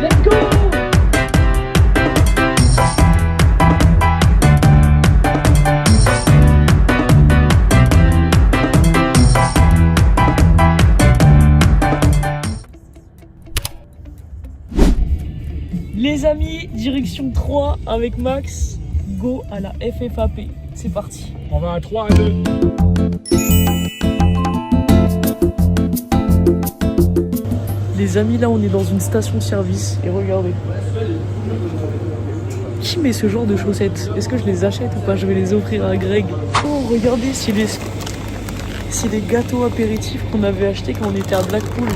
Let's go! Les amis, direction 3 avec Max, go à la FFAP, c'est parti. On va à 3 à 2. Les amis, là on est dans une station-service et regardez. Qui met ce genre de chaussettes? Est-ce que je les achète ou pas? Je vais les offrir à Greg. Oh regardez, c'est les gâteaux apéritifs qu'on avait achetés quand on était à Blackpool.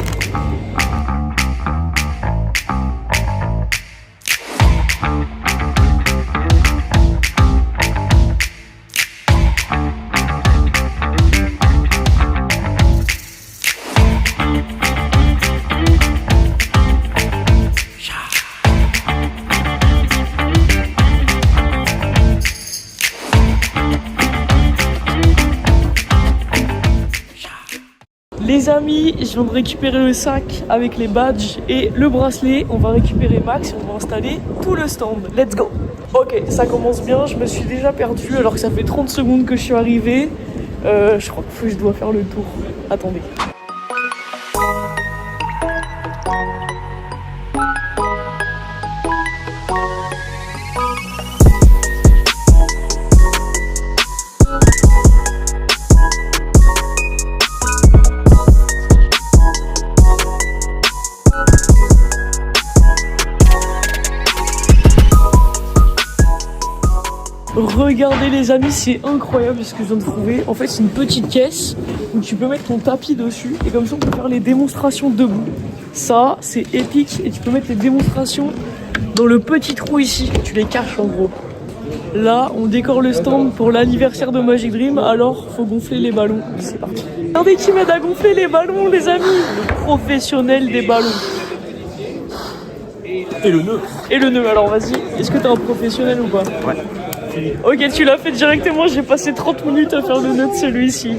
Les amis, je viens de récupérer le sac avec les badges et le bracelet. On va récupérer Max et on va installer tout le stand. Let's go! Ok, ça commence bien. Je me suis déjà perdu alors que ça fait 30 secondes que je suis arrivé. Je crois que je dois faire le tour. Attendez. Regardez les amis, c'est incroyable ce que je viens de trouver. En fait, c'est une petite caisse où tu peux mettre ton tapis dessus et comme ça on peut faire les démonstrations debout. Ça, c'est épique et tu peux mettre les démonstrations dans le petit trou ici. Tu les caches en gros. Là, on décore le stand pour l'anniversaire de Magic Dream, alors faut gonfler les ballons. C'est parti. Regardez qui m'aide à gonfler les ballons les amis. Le professionnel des ballons. Et le nœud. Et le nœud, alors vas-y. Est-ce que t'es un professionnel ou pas? Ouais. Ok, tu l'as fait directement, j'ai passé 30 minutes à faire le nœud de celui-ci.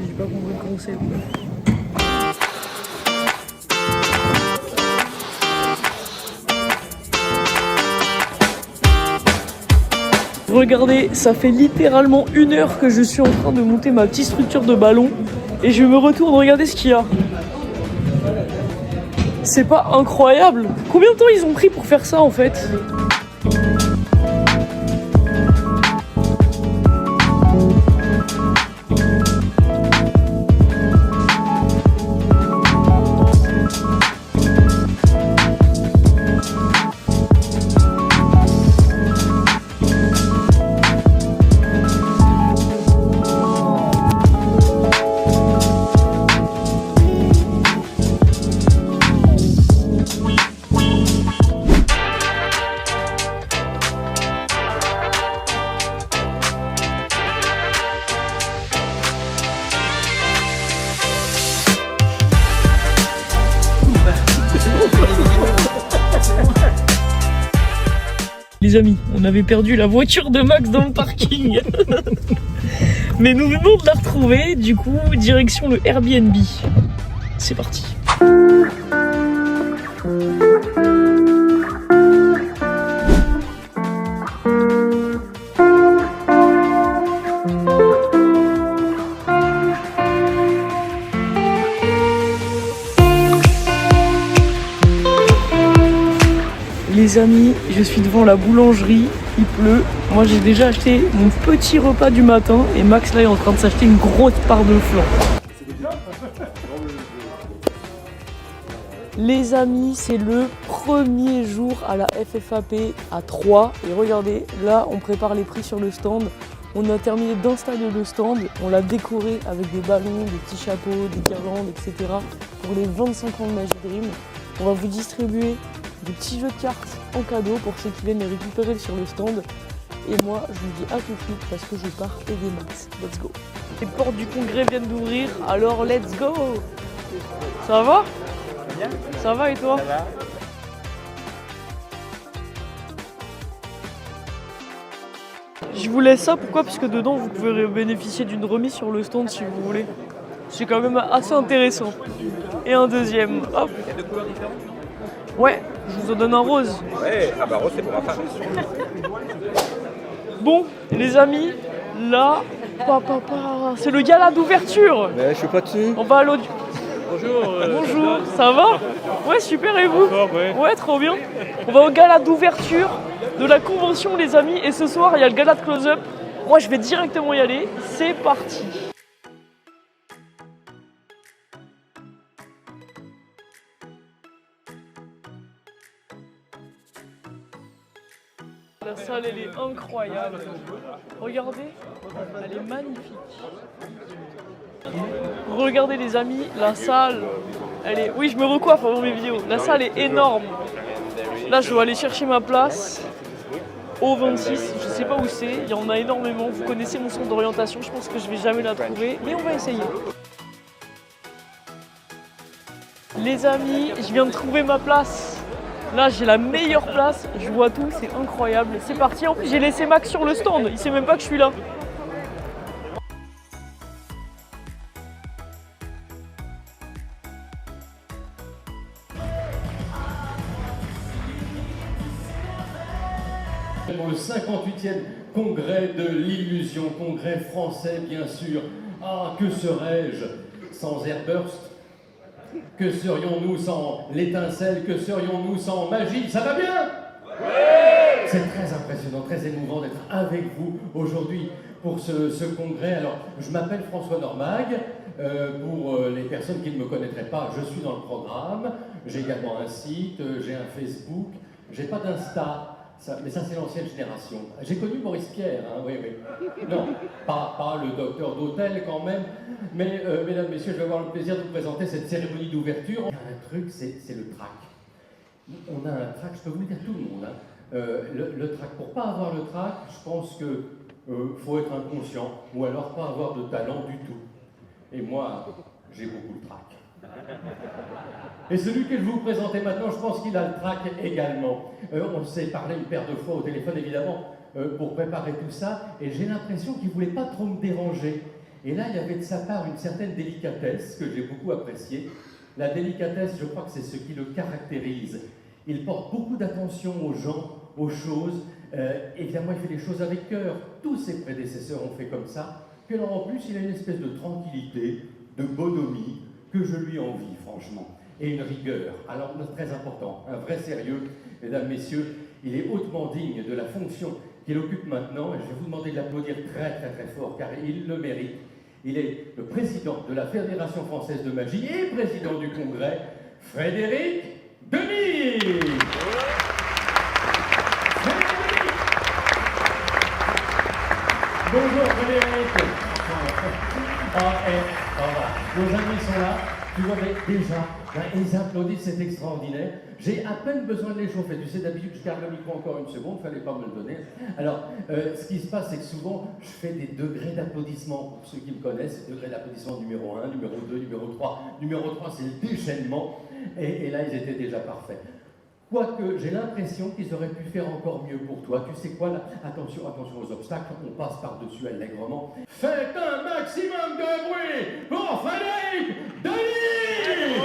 J'ai pas compris le concept. Regardez, ça fait littéralement 1 heure que je suis en train de monter ma petite structure de ballon et je me retourne, regardez ce qu'il y a. C'est pas incroyable? Combien de temps ils ont pris pour faire ça en fait? Les amis, on avait perdu la voiture de Max dans le parking. Mais nous venons de la retrouver, du coup, direction le Airbnb. C'est parti. Les amis, je suis devant la boulangerie, il pleut. Moi j'ai déjà acheté mon petit repas du matin et Max là est en train de s'acheter une grosse part de flan. Les amis, c'est le premier jour à la FFAP à 3 et regardez, là on prépare les prix sur le stand. On a terminé d'installer le stand, on l'a décoré avec des ballons, des petits chapeaux, des guirlandes, etc. pour les 25 ans de Magic Dream. On va vous distribuer des petits jeux de cartes en cadeau pour ceux qui viennent les récupérer sur le stand. Et moi, je vous dis à tout de suite parce que je pars aider Max. Let's go. Les portes du congrès viennent d'ouvrir, alors let's go. Ça va? Bien. Ça va et toi? Ça va. Je vous laisse ça, pourquoi? Parce que dedans, vous pouvez bénéficier d'une remise sur le stand si vous voulez. C'est quand même assez intéressant. Et un deuxième, hop. Ouais, je vous en donne un rose. Ouais, ah bah rose c'est pour ma femme. Bon, les amis, là, c'est le gala d'ouverture. Mais je suis pas dessus. On va à l'audio. Bonjour. Bonjour, ça va? Ouais, super, et vous? Ouais. Ouais, trop bien. On va au gala d'ouverture de la convention, les amis. Et ce soir, il y a le gala de close-up. Moi, je vais directement y aller. C'est parti. La salle, elle est incroyable. Regardez, elle est magnifique. Regardez les amis, la salle, elle est... Oui, je me recoiffe avant mes vidéos. La salle est énorme. Là, je dois aller chercher ma place au 26. Je sais pas où c'est, il y en a énormément. Vous connaissez mon centre d'orientation, je pense que je vais jamais la trouver, mais on va essayer. Les amis, je viens de trouver ma place. Là, j'ai la meilleure place, je vois tout, c'est incroyable. C'est parti, en plus j'ai laissé Max sur le stand, il sait même pas que je suis là. Pour le 58e congrès de l'illusion, congrès français bien sûr. Ah, que serais-je sans Airburst? Que serions-nous sans l'étincelle? Que serions-nous sans magie? Ça va bien? Oui! C'est très impressionnant, très émouvant d'être avec vous aujourd'hui pour ce congrès. Alors, je m'appelle François Normag. Pour les personnes qui ne me connaîtraient pas, je suis dans le programme. J'ai également un site, j'ai un Facebook. J'ai pas d'Insta. Mais ça, c'est l'ancienne génération. J'ai connu Maurice Pierre, hein, oui. Non, pas le docteur d'hôtel quand même. Mais, mesdames, messieurs, je vais avoir le plaisir de vous présenter cette cérémonie d'ouverture. Il y a un truc, c'est le trac. On a un trac, je peux vous le dire tout le monde. Hein. Le trac, pour pas avoir le trac, je pense que faut être inconscient, ou alors pas avoir de talent du tout. Et moi, j'ai beaucoup de trac. Et celui que je vais vous présenter maintenant, je pense qu'il a le trac également. On s'est parlé une paire de fois au téléphone, évidemment, pour préparer tout ça, et j'ai l'impression qu'il ne voulait pas trop me déranger. Et là, il y avait de sa part une certaine délicatesse que j'ai beaucoup appréciée. La délicatesse, je crois que c'est ce qui le caractérise. Il porte beaucoup d'attention aux gens, aux choses. Évidemment, il fait les choses avec cœur. Tous ses prédécesseurs ont fait comme ça. Que en plus, il a une espèce de tranquillité, de bonhomie, que je lui envie, franchement. Et une rigueur. Alors, très important, un vrai sérieux. Mesdames, messieurs, il est hautement digne de la fonction qu'il occupe maintenant. Et je vais vous demander de l'applaudir très, très, très fort, car il le mérite. Il est le président de la Fédération française de magie et président du congrès, Frédéric Denis. Bonjour Frédéric. Nos amis sont là. Tu vois, déjà, là, ils applaudissent, c'est extraordinaire. J'ai à peine besoin de les chauffer. Tu sais, d'habitude, je garde le micro encore une seconde, il ne fallait pas me le donner. Alors, ce qui se passe, c'est que souvent, je fais des degrés d'applaudissement. Pour ceux qui me connaissent, degré d'applaudissement numéro 1, numéro 2, numéro 3. Numéro 3, c'est le déchaînement. Et là, ils étaient déjà parfaits. Quoique, j'ai l'impression qu'ils auraient pu faire encore mieux pour toi. Tu sais quoi, là, attention, attention aux obstacles, on passe par-dessus allègrement. Faites un maximum de bruit pour Frédéric Denis!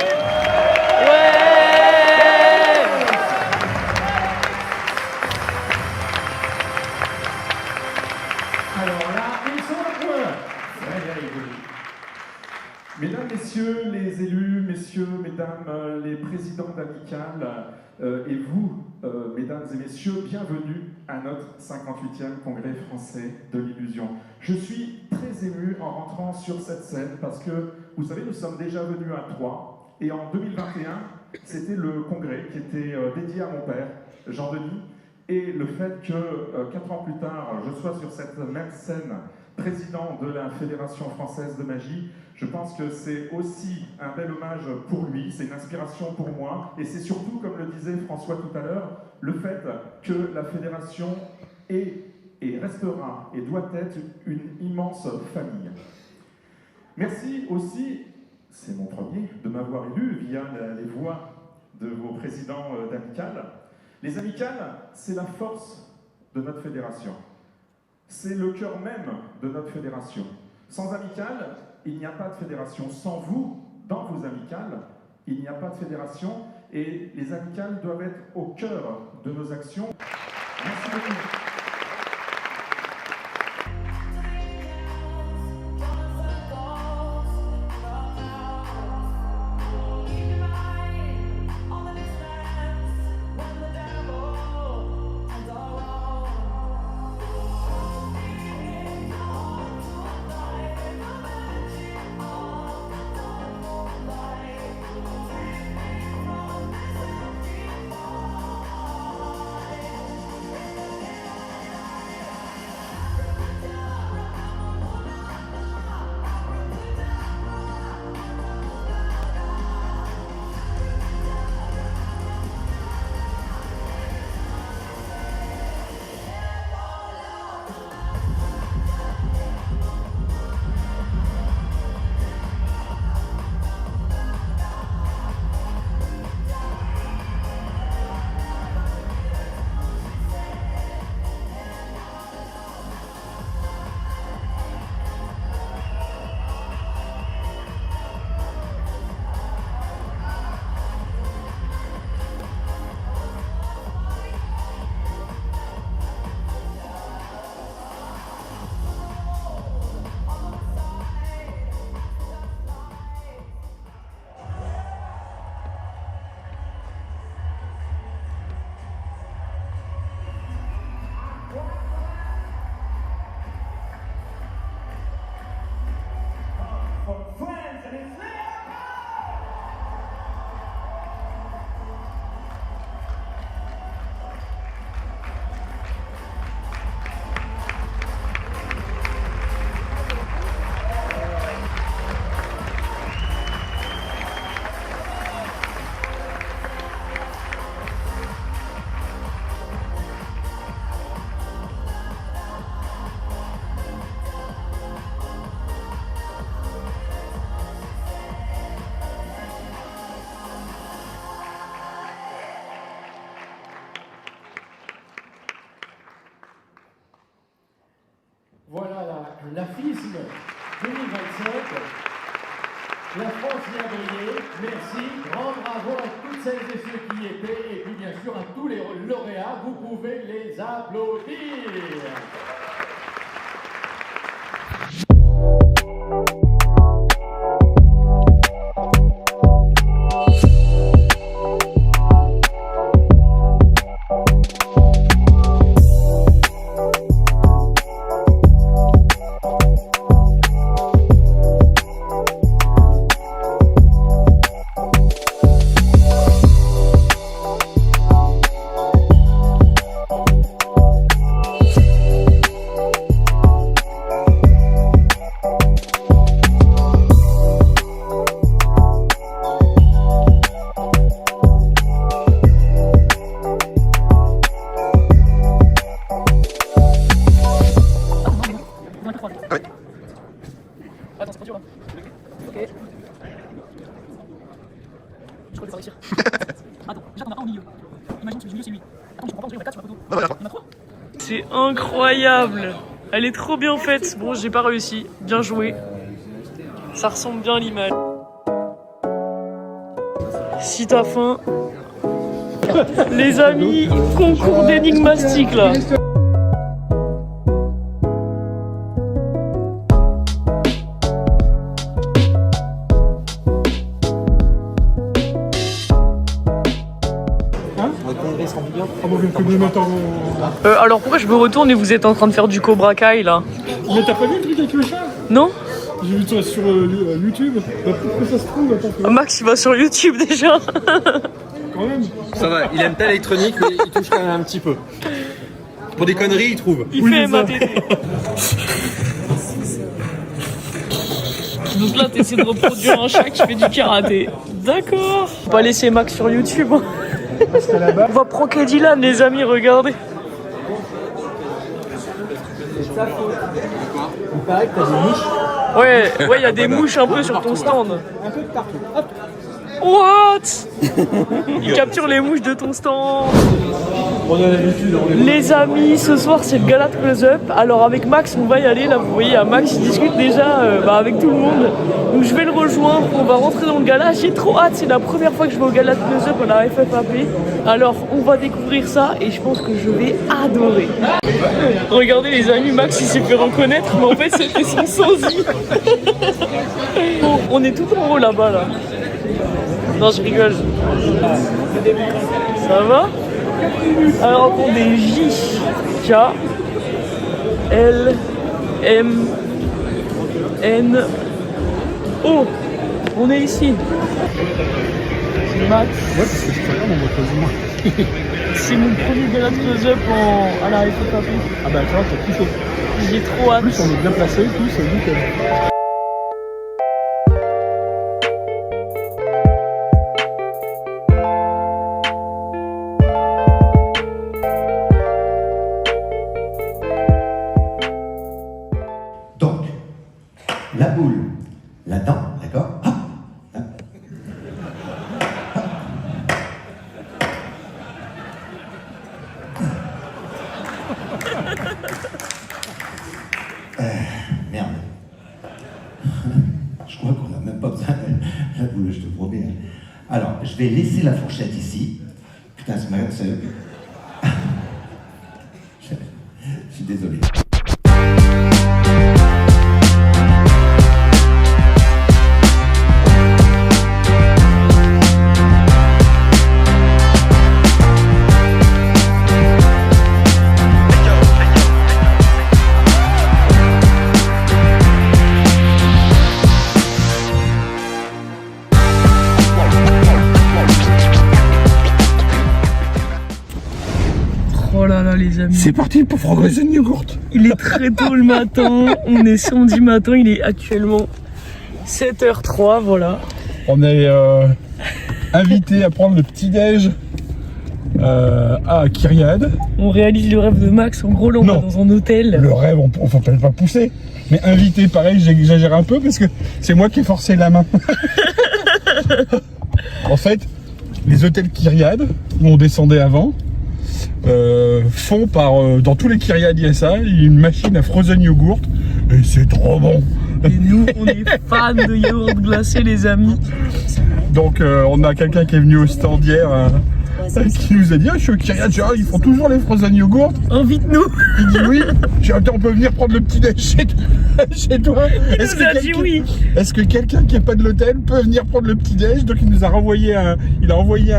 Ouais! Alors là, ils sont à point. Frédéric Denis. Mesdames, Messieurs les élus, Messieurs, Mesdames, les présidents d'amicales, et vous, Mesdames et Messieurs, bienvenue à notre 58e Congrès français de l'illusion. Je suis très ému en rentrant sur cette scène parce que, vous savez, nous sommes déjà venus à Troyes et en 2021, c'était le congrès qui était dédié à mon père, Jean-Denis, et le fait que 4 ans plus tard, je sois sur cette même scène, président de la Fédération française de magie, je pense que c'est aussi un bel hommage pour lui, c'est une inspiration pour moi, et c'est surtout, comme le disait François tout à l'heure, le fait que la Fédération est et restera et doit être une immense famille. Merci aussi, c'est mon premier, de m'avoir élu via les voix de vos présidents d'amicales. Les amicales, c'est la force de notre fédération. C'est le cœur même de notre fédération. Sans amicales, il n'y a pas de fédération. Sans vous, dans vos amicales, il n'y a pas de fédération et les amicales doivent être au cœur de nos actions. Merci beaucoup. Voilà l'AFISM 2027. La France vient briller. Merci. Grand bravo à toutes celles et ceux qui y étaient. Et puis bien sûr à tous les lauréats. Vous pouvez les applaudir. Attends, c'est pas dur là. Ok. Je crois que ça va réussir. Attends, déjà qu'on a un au milieu. Imagine celui du milieu, c'est lui. Attends, je comprends pas, on a 4 sur la photo. Il y en a 3. C'est incroyable. Elle est trop bien faite. Bon, j'ai pas réussi. Bien joué. Ça ressemble bien à l'image. Si t'as faim. Les amis, concours d'énigmastique là. Alors pourquoi je me retourne et vous êtes en train de faire du Cobra Kai là? Mais t'as pas vu le truc avec le chat? Non? J'ai vu ça sur YouTube. Pourquoi ça se trouve? Attends, Max il va sur YouTube déjà. quand même. Ça va, il aime pas l'électronique, mais il touche quand même un petit peu. Pour des conneries, il trouve. Il fait MATD. Donc là t'essaies de reproduire un chat qui fait du karaté. D'accord. On va pas laisser Max sur YouTube. On va pranker Dylan les amis, regardez. Il paraît que t'as des mouches. Ouais, il y a des mouches un peu sur ton stand. Un peu de partout. Hop. What? Il capture les mouches de ton stand. On a l'habitude, on est... Les amis, ce soir c'est le gala de close-up. Alors avec Max, on va y aller. Là, vous voyez, Max il discute déjà avec tout le monde. Donc je vais le rejoindre. On va rentrer dans le gala. J'ai trop hâte. C'est la première fois que je vais au gala de close-up à la FFAP. Alors on va découvrir ça et je pense que je vais adorer. Regardez les amis, Max il s'est fait reconnaître, mais en fait c'était son sosie. Bon, on est tout en haut là-bas là. Non, je rigole. Ça va? Alors attendez, J, K, L, M, N, O. On est ici. C'est Max. Ouais, parce que je préfère mon moto. C'est mon premier gala de close-up à la FFAP. Ah bah, tu vois, t'as tout chaud. J'ai trop hâte. En plus, on est bien placés, tout, c'est nickel. Donc, la boule, la dent, d'accord? Hop, hop. Merde. Je crois qu'on n'a même pas besoin de la boule, je te promets. Alors, je vais laisser la fourchette ici. Putain, c'est... Je suis désolé. Oh là là les amis. C'est parti pour Frozen Yogurt. Il est très tôt le matin, on est samedi matin, il est actuellement 7h03, voilà. On est invité à prendre le petit-déj à Kyriade. On réalise le rêve de Max, en gros là on va dans un hôtel. Le rêve, on faut peut-être pas pousser. Mais invité, pareil, j'exagère un peu parce que c'est moi qui ai forcé la main. En fait, les hôtels Kyriade, où on descendait avant, font dans tous les Kyriades, il y a ça, une machine à frozen yogurt et c'est trop bon. Et nous on est fans de yaourt glacé les amis. Donc on a quelqu'un qui est venu au stand hier qui nous a dit je suis au Kyriade, ils font toujours les frozen yogurt. Invite-nous. Il dit oui, on peut venir prendre le petit déj chez toi. Il nous a dit oui. Est-ce que quelqu'un qui n'est pas de l'hôtel peut venir prendre le petit déj? Donc il nous a envoyé un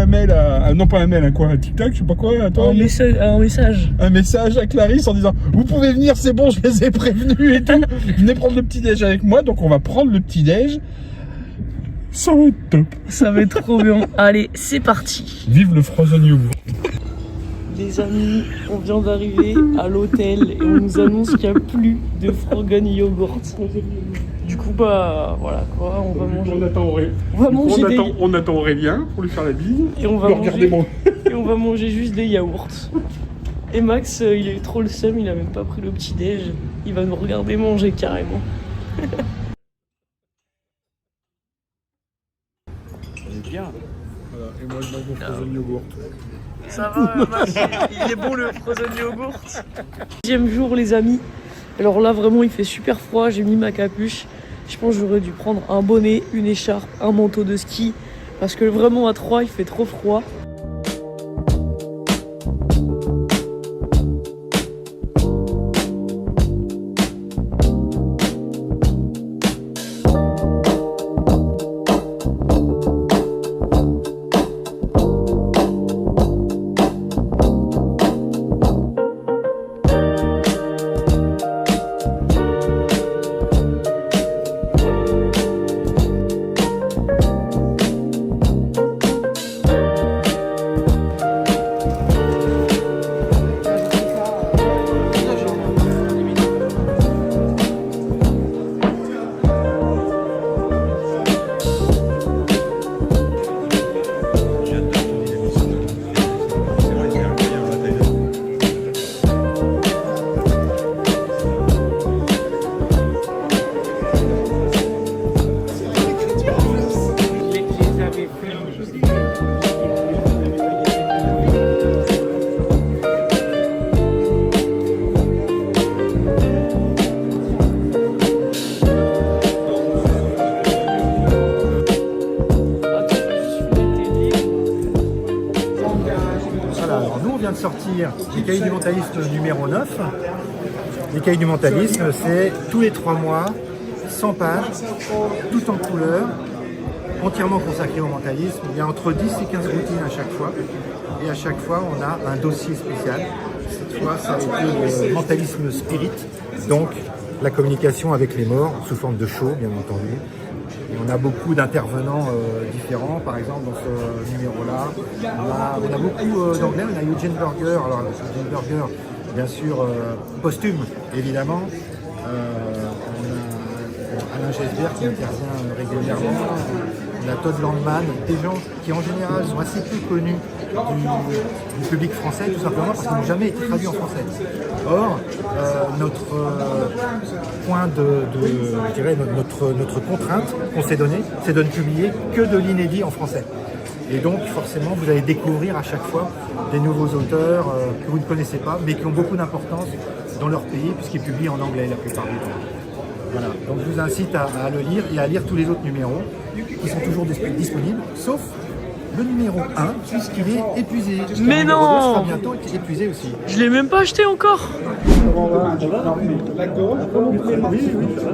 mail non pas un mail, un TikTok, je sais pas quoi, à toi. Un message À Clarisse en disant vous pouvez venir, c'est bon, je les ai prévenus et tout. Venez prendre le petit déj avec moi. Donc on va prendre le petit déj. Ça va être top. Ça va être trop bien. Allez, c'est parti. Vive le frozen yogurt. Les amis, on vient d'arriver à l'hôtel et on nous annonce qu'il n'y a plus de frozen yogurt. Du coup, bah voilà quoi, on va manger. On attend Aurélien pour lui faire la bise. Et on va manger juste des yaourts. Et Max, il a eu trop le seum, il a même pas pris le petit déj. Il va nous regarder manger carrément. Bien. Voilà, et moi je mange mon frozen yogurt. Ça va, Max, il est bon le frozen yogurt. 10e jour les amis. Alors là vraiment il fait super froid, j'ai mis ma capuche. Je pense que j'aurais dû prendre un bonnet, une écharpe, un manteau de ski. Parce que vraiment à 3 il fait trop froid. vient de sortir les cahiers du mentalisme numéro 9. Les cahiers du mentalisme, c'est tous les 3 mois, 100 pages, tout en couleur, entièrement consacré au mentalisme. Il y a entre 10 et 15 routines à chaque fois. Et à chaque fois, on a un dossier spécial. Cette fois, ça a été le mentalisme spirit, donc la communication avec les morts, sous forme de show, bien entendu. Et on a beaucoup d'intervenants différents, par exemple dans ce numéro-là. On a beaucoup d'anglais, on a Eugene Burger, alors Eugene Burger, bien sûr, posthume, évidemment. On a Alain Gesbert qui intervient régulièrement. On a Todd Landman, des gens qui en général sont assez peu connus du public français, tout simplement parce qu'ils n'ont jamais été traduits en français. Or, notre point je dirais, notre contrainte qu'on s'est donnée, c'est de ne publier que de l'inédit en français. Et donc, forcément, vous allez découvrir à chaque fois des nouveaux auteurs que vous ne connaissez pas, mais qui ont beaucoup d'importance dans leur pays, puisqu'ils publient en anglais la plupart du temps. Voilà. Donc, je vous incite à le lire et à lire tous les autres numéros, qui sont toujours disponibles, sauf le numéro 1, puisqu'il est épuisé. Mais le numéro 2 non! sera bientôt épuisé aussi. Je l'ai même pas acheté encore.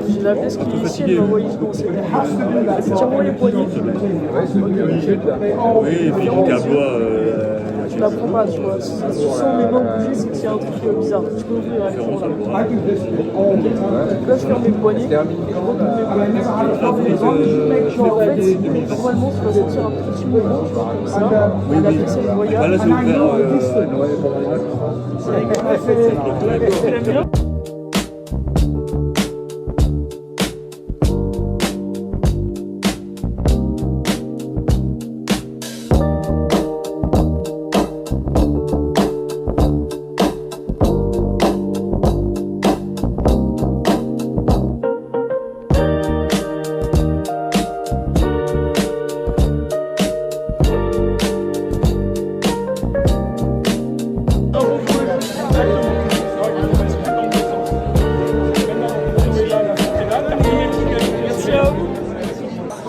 J'ai la pièce qui est ici, elle m'a envoyé ce qu'on sait. Tiens-moi les poignets. Oui, et puis le tableau. Je la prends pas, tu vois. Si tu sens mes mains bouger, c'est qu'il y a un truc bizarre. Tu peux ouvrir avec moi là. Là, je ferme mes poignets. Je retourne mes poignets. Mais en fait, normalement, tu vas sortir un petit moment, comme ça. La pièce, elle voyage. Voilà, c'est ouvert. Elle aime bien.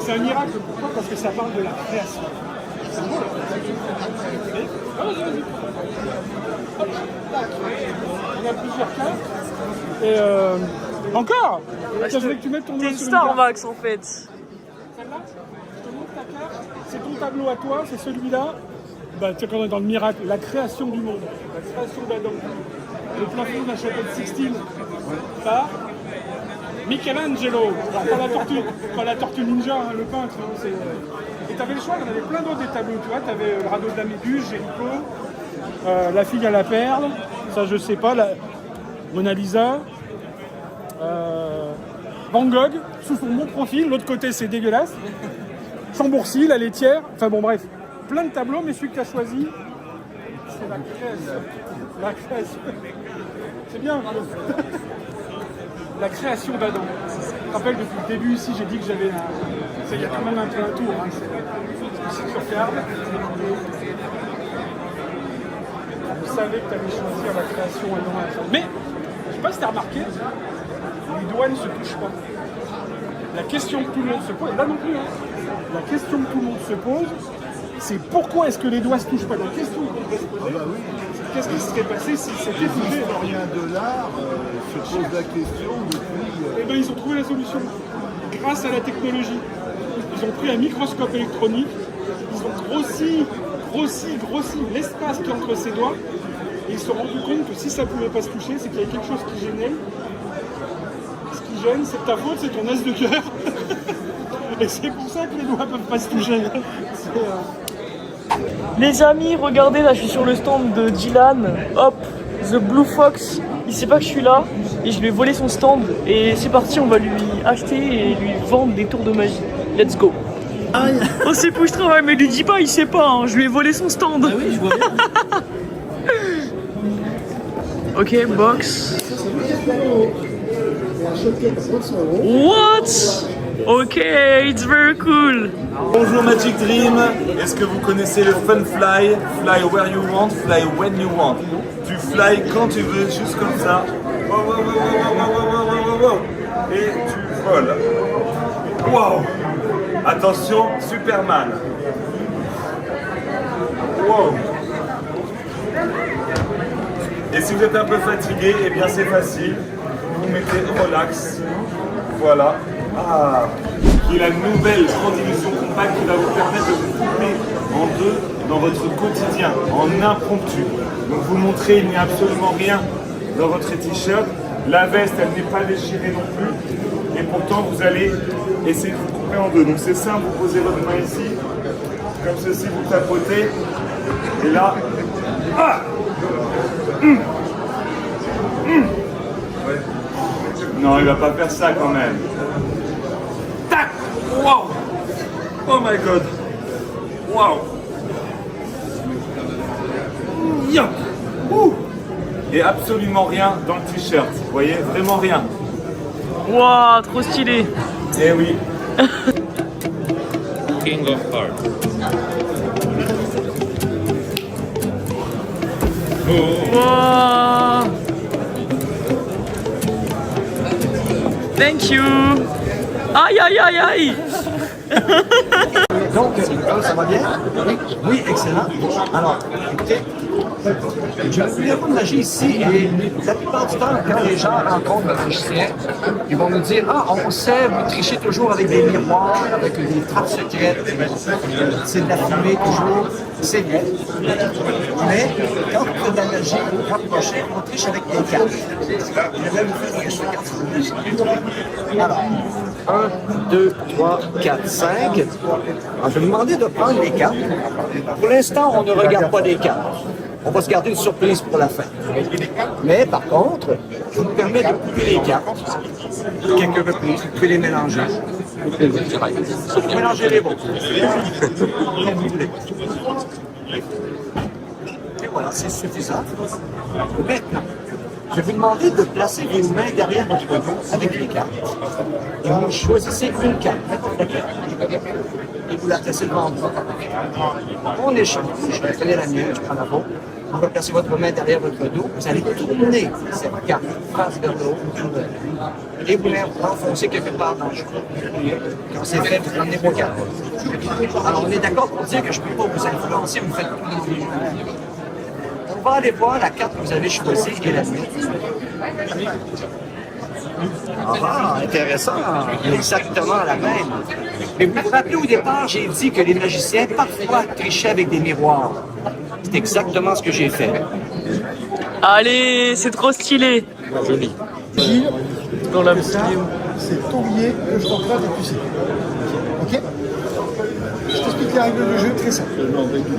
C'est un miracle, pourquoi? Parce que ça parle de la création. On a plusieurs cartes. Et encore. Je voulais que tu mettes ton T'es doigt une sur star, carte. Max, en fait. Celle-là, je te montre ta carte. C'est ton tableau à toi, c'est celui-là. Bah, tu sais, quand on est dans le miracle, la création du monde, la création d'Adam, le plafond de la chapelle Sixtine, par Michelangelo. Alors, pas la tortue ninja, hein, le peintre. Hein, et t'avais le choix, il y en avait plein d'autres des tableaux, tu vois. T'avais le radeau de la Méduse, Jéricho, la fille à la perle, ça je sais pas, la Mona Lisa, Van Gogh, sous son bon profil, l'autre côté c'est dégueulasse, Chambourcy, la laitière, enfin bon bref, plein de tableaux, mais celui que tu as choisi, c'est la création. La création. C'est bien. La création d'Adam. Je me rappelle depuis le début ici, j'ai dit que j'avais il y a quand même un peu un tour. Hein. C'est tu regardes. Je savais que tu allais choisir la création Adam. Mais, je ne sais pas si tu as remarqué, les doigts ne se touchent pas. La question que tout le monde se pose, là non plus, hein, la question que tout le monde se pose, c'est pourquoi est-ce que les doigts ne se touchent pas? La question qu'on devrait se poser, c'est qu'est-ce qui se serait passé si c'était touché? Les historiens de l'art se posent la question depuis... Eh bien, ils ont trouvé la solution. Grâce à la technologie. Ils ont pris un microscope électronique, ils ont grossi l'espace qui est entre ses doigts, et ils se sont rendus compte que si ça ne pouvait pas se toucher, c'est qu'il y avait quelque chose qui gênait. Ce qui gêne, c'est ta faute, c'est ton as de cœur. Et c'est pour ça que les doigts ne peuvent pas se toucher. Les amis, regardez, là je suis sur le stand de Dylan. Hop, The Blue Fox. Il sait pas que je suis là et je lui ai volé son stand. Et c'est parti, on va lui acheter et lui vendre des tours de magie. Let's go. Oh, c'est pour je travaille, mais lui dis pas, il sait pas. Hein. Je lui ai volé son stand. Ah oui, je vois bien. Ok, box. What? Ok, it's very cool. Bonjour Magic Dream, est-ce que vous connaissez le Fun Fly? Fly where you want, fly when you want. Tu fly quand tu veux, juste comme ça. Wow, wow, wow, wow, wow, wow, wow, wow. Et tu voles. Wow. Attention, Superman. Wow. si vous êtes un peu fatigué, eh bien c'est facile. Vous mettez relax. Voilà. Ah. Qui est la nouvelle grande illusion compacte qui va vous permettre de vous couper en deux dans votre quotidien, en impromptu. Donc vous montrez, il n'y a absolument rien dans votre t-shirt. La veste, elle n'est pas déchirée non plus. Et pourtant, vous allez essayer de vous couper en deux. Donc c'est simple, vous posez votre main ici. Comme ceci, vous tapotez. Et là... Ah Non, il va pas faire ça quand même. Tac. Wow. Oh my god. Wow. Yup. Et absolument rien dans le t-shirt. Vous voyez, vraiment rien. Waouh, trop stylé. Eh oui. King of Hearts. Wow. Thank you. Aïe aïe aïe aïe. Donc, ça va bien? Oui, excellent. Alors, écoutez, je ne voulais pas de magie ici et la plupart du temps, quand les gens rencontrent un magicien, ils vont nous dire: ah, on sait, vous trichez toujours avec des miroirs, avec des trappes secrètes, c'est de la fumée toujours, c'est vrai. Mais quand on fait de la magie, vous rapprochez, on triche avec des cartes. Je vais vous faire un jeu de cartes. Alors, 1, 2, 3, 4, 5. Alors, je vais vous demander de prendre les cartes. Pour l'instant, on ne regarde pas les cartes. On va se garder une surprise pour la fin. Mais par contre, je vous permets de couper les cartes. Quelques reprises, vous pouvez les mélanger. Mélangez les bons. Comme vous voulez. Et voilà, c'est suffisant. Maintenant, je vais vous demander de placer vos mains derrière votre dos avec les cartes. Et vous choisissez une carte, et vous la placez devant vous. On échange. Je vais prendre la mienne, je prends la vôtre. Vous va placer votre main derrière votre dos. Vous allez tourner cette carte face vers le haut. Et vous l'enfoncez quelque part dans le jeu. Quand c'est fait, vous prenez vos cartes. Alors, on est d'accord pour dire que je ne peux pas vous influencer, vous faites tout dans les jeux. On va aller voir la carte que vous avez choisie et la mienne. Ah, intéressant. Exactement la même. Mais vous vous rappelez au départ, j'ai dit que les magiciens parfois trichaient avec des miroirs. C'est exactement ce que j'ai fait. Allez, c'est trop stylé. Joli. Gilles, Dans la ça, c'est ton billet que je t'emprunte et tu sais. Ok? Je t'explique les règles du jeu, très simple.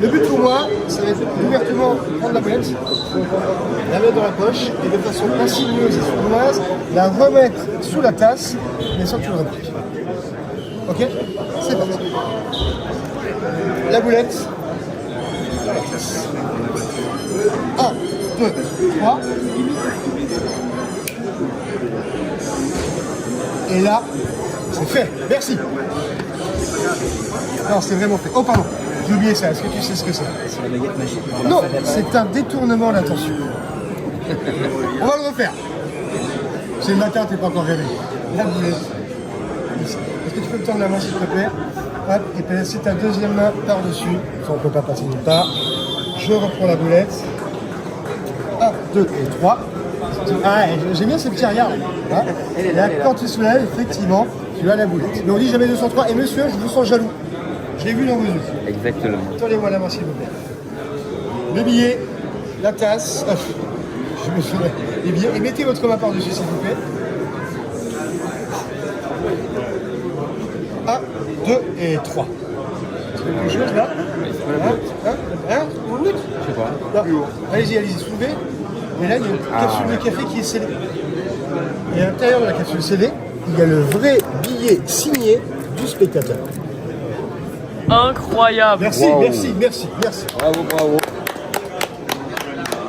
Le but pour moi, ça va être ouvertement prendre la boulette, la mettre dans la poche et de façon insidieuse et sournoise, la remettre sous la tasse, mais sans que tu le remarques. Ok? C'est parti. La boulette. 1, 2, 3. Et là, c'est fait. Merci. Non, c'est vraiment fait. Oh, pardon. J'ai oublié ça. Est-ce que tu sais ce que c'est? C'est la baguette magique. Non, c'est un détournement d'attention. On va le refaire. C'est le matin, t'es pas encore réveillé. La boulette. Ici. Est-ce que tu peux me tendre la main, s'il te plaît? Hop, et placer ta deuxième main par-dessus. Ça, on ne peut pas passer nulle part. Je reprends la boulette. 1, 2 et 3. Ah, j'aime bien ces petits regards. Hein, là, quand tu soulèves, effectivement, tu as la boulette. Mais on dit jamais 203. Et monsieur, je vous sens jaloux. Je l'ai vu dans vos yeux. Exactement. Tendez-moi la main, s'il vous plaît. Le billet, la tasse. Je me souviens. Les billets. Et mettez votre main par-dessus, s'il vous plaît. 1, 2 et 3. Quelque chose là? Vous voulez? Je sais pas. Allez-y, allez-y, soulevez. Et là, il y a une capsule de café qui est scellée. Et à l'intérieur de la capsule scellée, il y a le vrai billet signé du spectateur. Incroyable. Merci, wow. Merci. Bravo, bravo.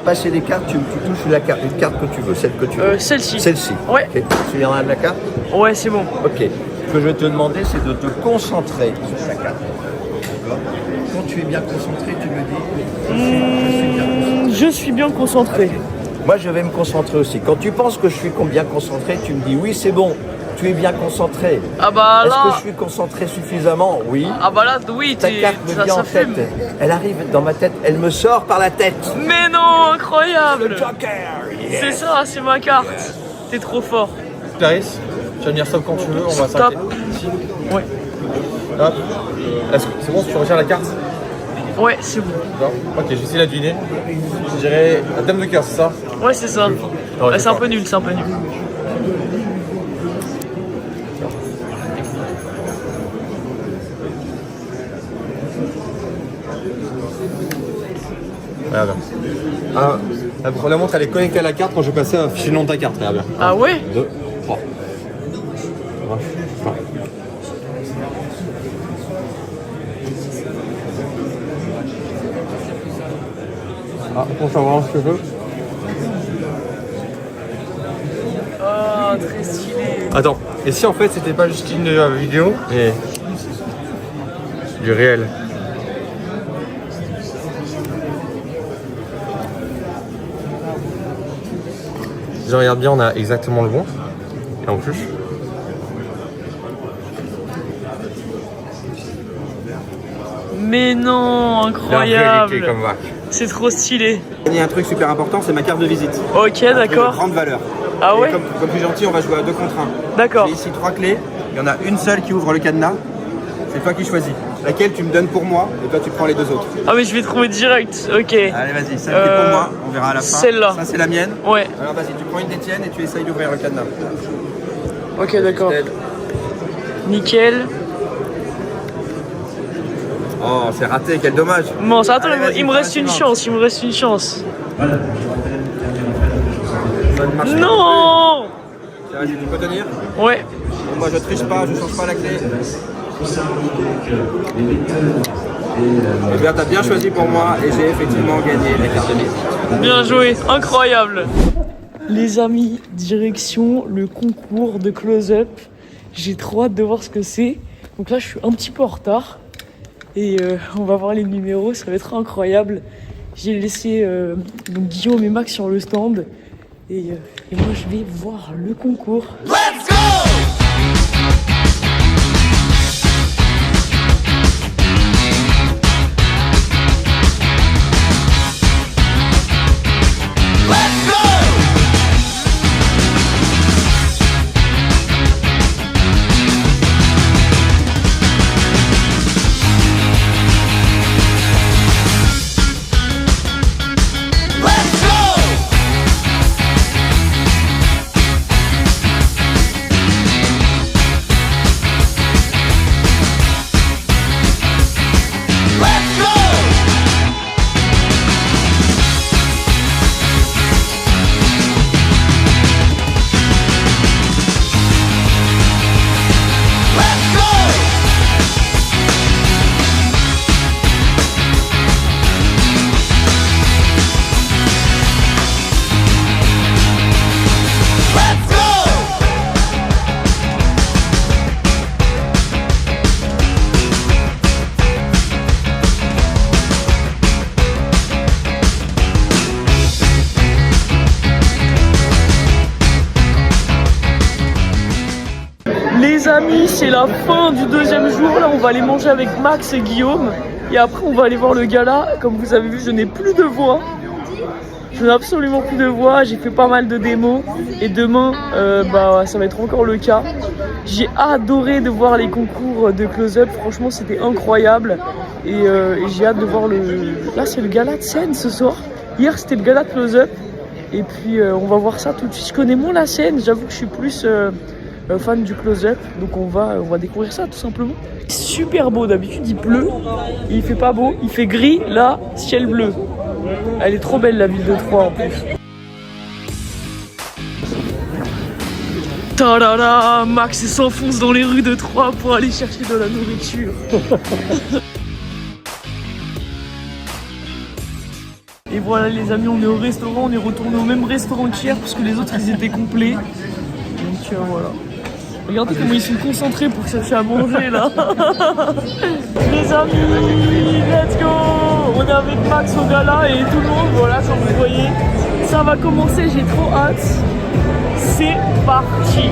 Passer les cartes, tu touches une carte que tu veux, celle que tu veux. Celle-ci. Celle-ci. Ouais. Okay. Tu viendras de la carte? Ouais, c'est bon. Ok. Ce que je vais te demander, c'est de te concentrer sur la carte. Quand tu es bien concentré, tu me dis Je suis bien concentré. Moi, je vais me concentrer aussi. Quand tu penses que je suis bien concentré, tu me dis oui, c'est bon. tu es bien concentré. Ah bah là... Est-ce que je suis concentré suffisamment? Oui. Ah bah là, oui, Ta carte me vient en tête. Elle arrive dans ma tête, elle me sort par la tête. Mais non, incroyable. Le Joker, yes. C'est ça, c'est ma carte. T'es trop fort. Clarisse, tu vas venir stop quand tu veux, on va Stop. s'arrêter. Ouais. Hop. Est-ce que c'est bon si tu retires la carte? Ouais, c'est bon. Non. Ok, je vais essayer de la deviner. Je dirais la dame de cœur, c'est ça? Ouais, c'est ça. Non, Ouais, c'est un peu nul, c'est un peu nul. Regarde bien. La montre elle est connectée à la carte quand je vais passer un fichier nom de ta carte, regarde bien. Ah ouais? 2, 3. Ah, on va voir ce que je veux. Oh, très stylé. Attends, et si en fait c'était pas juste une vidéo, mais du réel? Si je regarde bien, on a exactement le bon. Et en plus, Mais non, incroyable. comme vac. C'est trop stylé. Il y a un truc super important, c'est ma carte de visite. Ok, Un truc de d'accord. grande valeur. Ah Et ouais? comme tu es gentil, on va jouer à 2 contre 1. D'accord. J'ai ici 3 clés. Il y en a une seule qui ouvre le cadenas. C'est toi qui choisis. Laquelle tu me donnes pour moi et toi tu prends les 2 autres. Ah mais je vais trouver direct, ok. Allez vas-y, celle qui est pour moi, on verra à la fin. Celle-là. Ça c'est la mienne. Ouais. Alors vas-y, tu prends une des tiennes et tu essayes d'ouvrir le cadenas. Ok, d'accord. Nickel. Oh, c'est raté, quel dommage. Bon, ça attends, Allez, vas-y, il me reste une chance, il me reste une chance. Non! Vas-y, tu peux tenir? Ouais. Bon, moi je triche pas, je change pas la clé. Eh bien, t'as bien choisi pour moi et j'ai effectivement gagné la carte de visite. Bien joué, incroyable. Les amis, direction le concours de close-up. J'ai trop hâte de voir ce que c'est. Donc là, je suis un petit peu en retard. Et on va voir les numéros, ça va être incroyable. J'ai laissé donc Guillaume et Max sur le stand. Et moi, je vais voir le concours. Let's go! Les amis, c'est la fin du 2e jour. Là, on va aller manger avec Max et Guillaume. Et après, on va aller voir le gala. Comme vous avez vu, je n'ai plus de voix. Je n'ai absolument plus de voix. J'ai fait pas mal de démos. Et demain, ça va être encore le cas. J'ai adoré de voir les concours de close-up. Franchement, c'était incroyable. Et j'ai hâte de voir le... Là, c'est le gala de scène ce soir. Hier, c'était le gala de close-up. Et puis, on va voir ça tout de suite. Je connais moins la scène. J'avoue que je suis plus... fan du close-up, donc on va découvrir ça tout simplement. Super beau, d'habitude il pleut, et il fait pas beau, il fait gris, là, ciel bleu. Elle est trop belle la ville de Troyes en plus. Ta-da-da, Max s'enfonce dans les rues de Troyes pour aller chercher de la nourriture. Et voilà les amis, on est au restaurant, on est retourné au même restaurant qu'hier parce que les autres ils étaient complets. Donc voilà. Regardez comment ils sont concentrés pour chercher à manger là. Les amis, let's go. On est avec Max au gala et tout le monde, voilà, comme vous voyez. Ça va commencer, j'ai trop hâte. C'est parti.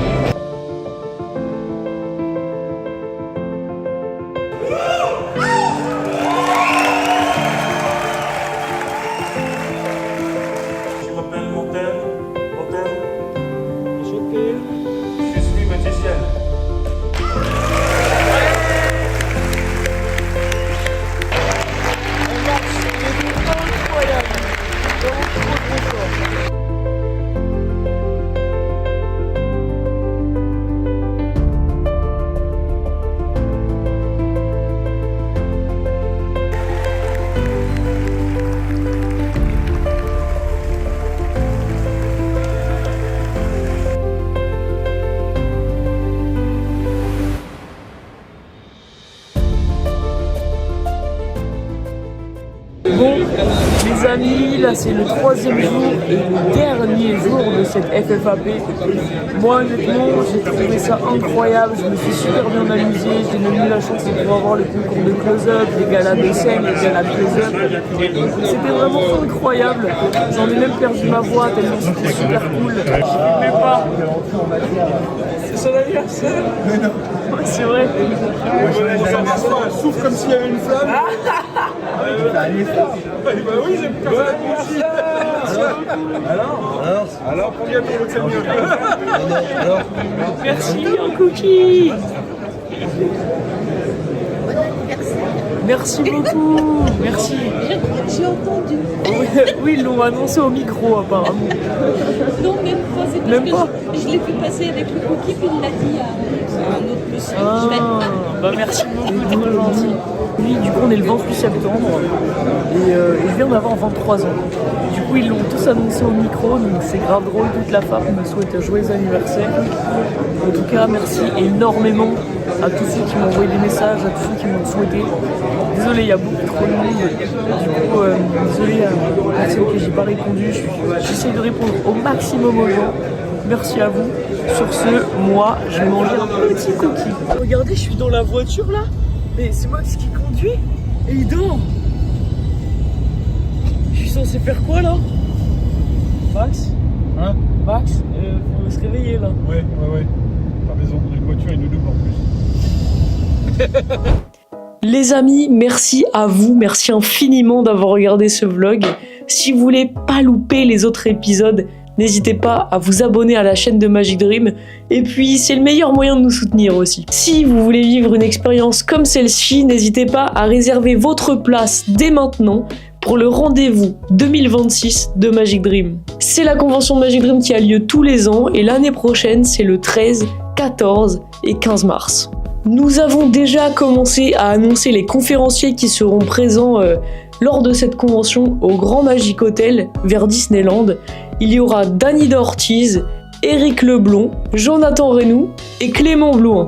Bon, les amis, là c'est le 3e jour et le dernier jour de cette FFAP. Moi honnêtement, j'ai trouvé ça incroyable, je me suis super bien amusé, j'ai même eu la chance de pouvoir voir le concours de close-up, les galas de scène, les galas de close-up. C'était vraiment incroyable, j'en ai même perdu ma voix tellement c'était super cool. Je filmais pas. C'est son anniversaire. Mais non. Ouais, c'est vrai. Elle souffle comme s'il y avait une flamme. Bah oui, j'aime comme ça. Alors, combien pour votre seigneur? Merci, un cookie. Merci beaucoup, merci. J'ai entendu. Oui, ils l'ont annoncé au micro apparemment. Non, même pas, c'est parce même que pas. Je l'ai fait passer avec le cookie, puis il l'a dit à un autre monsieur. Bah merci beaucoup, trop gentil. Oui, du coup on est le 28 septembre et je viens d'avoir 23 ans. Du coup ils l'ont tous annoncé au micro, donc c'est grave drôle, toute la FAP me souhaite un joyeux anniversaire. En tout cas, merci énormément à tous ceux qui m'ont envoyé des messages, à tous ceux qui m'ont souhaité. Désolé, il y a beaucoup trop de monde. Du coup, désolé à ceux que j'ai pas répondu. J'essaie de répondre au maximum aux gens. Merci à vous. Sur ce, moi, je vais manger un petit cookie. Regardez, je suis dans la voiture là. Mais c'est Max qui conduit et il dort. Je suis censé faire quoi là? Max? Hein? Max, faut se réveiller là. Ouais. T'as raison, les voitures ils nous doublent en plus. Les amis, merci à vous, merci infiniment d'avoir regardé ce vlog. Si vous voulez pas louper les autres épisodes, n'hésitez pas à vous abonner à la chaîne de Magic Dream. Et puis, c'est le meilleur moyen de nous soutenir aussi. Si vous voulez vivre une expérience comme celle-ci, n'hésitez pas à réserver votre place dès maintenant pour le rendez-vous 2026 de Magic Dream. C'est la convention de Magic Dream qui a lieu tous les ans et l'année prochaine, c'est le 13, 14 et 15 mars. Nous avons déjà commencé à annoncer les conférenciers qui seront présents lors de cette convention au Grand Magic Hotel vers Disneyland. Il y aura Danida Ortiz, Éric Leblond, Jonathan Reynou et Clément Blouin.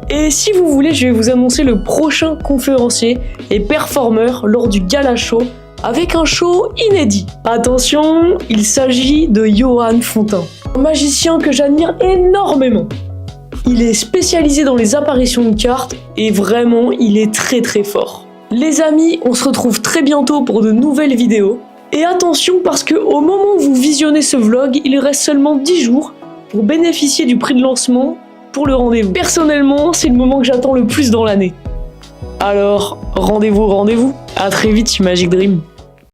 Et si vous voulez, je vais vous annoncer le prochain conférencier et performeur lors du Gala Show avec un show inédit. Attention, il s'agit de Johan Fontaine, un magicien que j'admire énormément. Il est spécialisé dans les apparitions de cartes et vraiment, il est très très fort. Les amis, on se retrouve très bientôt pour de nouvelles vidéos. Et attention parce que au moment où vous visionnez ce vlog, il reste seulement 10 jours pour bénéficier du prix de lancement pour le rendez-vous. Personnellement, c'est le moment que j'attends le plus dans l'année. Alors, rendez-vous. À très vite sur Magic Dream.